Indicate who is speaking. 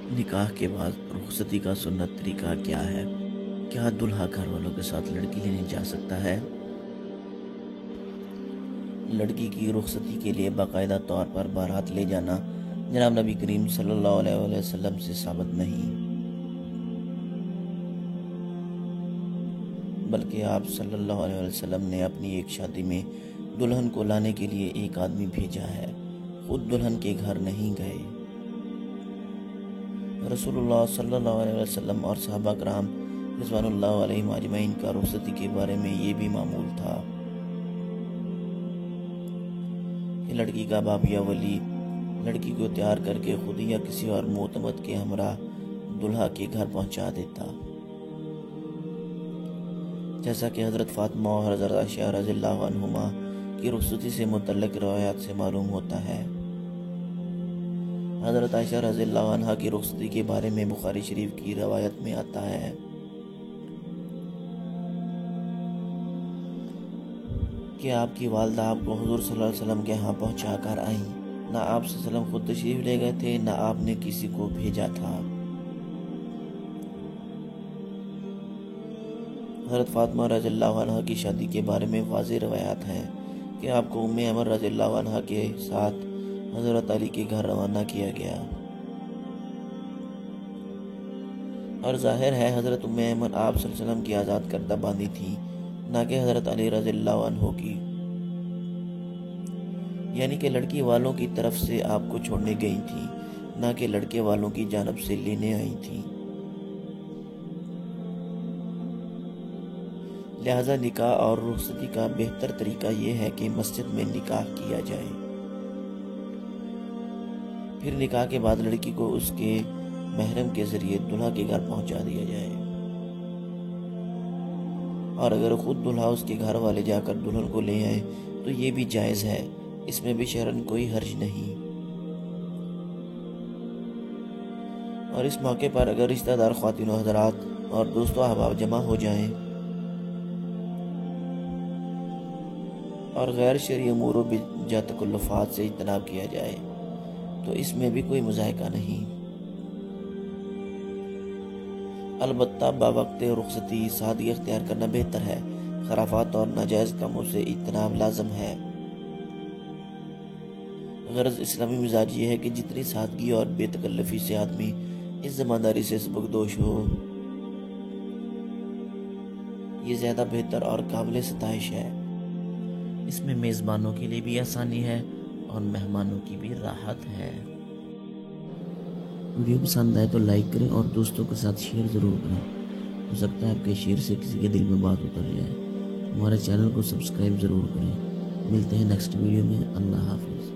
Speaker 1: نکاح کے بعد رخصتی کا سنت طریقہ کیا ہے؟ کیا دلہا گھر والوں کے ساتھ لڑکی لینے جا سکتا ہے؟ لڑکی کی رخصتی کے لیے باقاعدہ طور پر بارات لے جانا جناب نبی کریم صلی اللہ علیہ وسلم سے ثابت نہیں، بلکہ آپ صلی اللہ علیہ وسلم نے اپنی ایک شادی میں دلہن کو لانے کے لیے ایک آدمی بھیجا ہے، خود دلہن کے گھر نہیں گئے۔ رسول اللہ صلی اللہ علیہ وسلم اور صحابہ کرام رضوان اللہ علیہم اجمعین کا رخصتی کے بارے میں یہ بھی معمول تھا کہ لڑکی کا باپ یا ولی لڑکی کو تیار کر کے خود یا کسی اور معتمد کے ہمراہ دلہا کے گھر پہنچا دیتا، جیسا کہ حضرت فاطمہ اور حضرت عائشہ رضی اللہ عنہما کی رخصتی سے متعلق روایات سے معلوم ہوتا ہے۔ حضرت عائشہ رضی اللہ عنہا کی رخصتی کے بارے میں بخاری شریف کی روایت میں آتا ہے کہ آپ کی والدہ آپ کو حضور صلی اللہ علیہ وسلم کے ہاں پہنچا کر آئیں، نہ آپ صلی اللہ علیہ وسلم خود تشریف لے گئے تھے نہ آپ نے کسی کو بھیجا تھا۔ حضرت فاطمہ رضی اللہ عنہا کی شادی کے بارے میں واضح روایات ہیں کہ آپ کو ام ایمن رضی اللہ عنہا کے ساتھ حضرت علی کے گھر روانہ کیا گیا، اور ظاہر ہے حضرت ام ایمن آپ صلی اللہ علیہ وسلم کی آزاد کردہ باندی تھی، نہ کہ حضرت علی رضی اللہ عنہ کی، یعنی کہ لڑکی والوں کی طرف سے آپ کو چھوڑنے گئی تھی، نہ کہ لڑکے والوں کی جانب سے لینے آئی تھی۔ لہذا نکاح اور رخصتی کا بہتر طریقہ یہ ہے کہ مسجد میں نکاح کیا جائے، پھر نکاح کے بعد لڑکی کو اس کے محرم کے ذریعے دلہا کے گھر پہنچا دیا جائے، اور اگر خود دلہا اس کے گھر والے جا کر دلہن کو لے آئے تو یہ بھی جائز ہے، اس میں بھی شرعاً کوئی حرج نہیں۔ اور اس موقع پر اگر رشتہ دار خواتین و حضرات اور دوست و احباب جمع ہو جائیں اور غیر شرعی امور و بجا تکلفات سے اجتناب کیا جائے تو اس میں بھی کوئی مذائقہ نہیں۔ البتہ باوقت رخصتی سادگی اختیار کرنا بہتر ہے، خرافات اور ناجائز کاموں سے اجتناب لازم ہے۔ غرض اسلامی مزاج یہ ہے کہ جتنی سادگی اور بے تکلفی سے آدمی اس ذمہ داری سے سبکدوش ہو، یہ زیادہ بہتر اور قابل ستائش ہے۔ اس میں میزبانوں کے لیے بھی آسانی ہے اور مہمانوں کی بھی راحت ہے۔ ویڈیو پسند آئے تو لائک کریں اور دوستوں کے ساتھ شیئر ضرور کریں، ہو سکتا ہے آپ کے شیئر سے کسی کے دل میں بات اتر جائے۔ ہمارے چینل کو سبسکرائب ضرور کریں۔ ملتے ہیں نیکسٹ ویڈیو میں۔ اللہ حافظ۔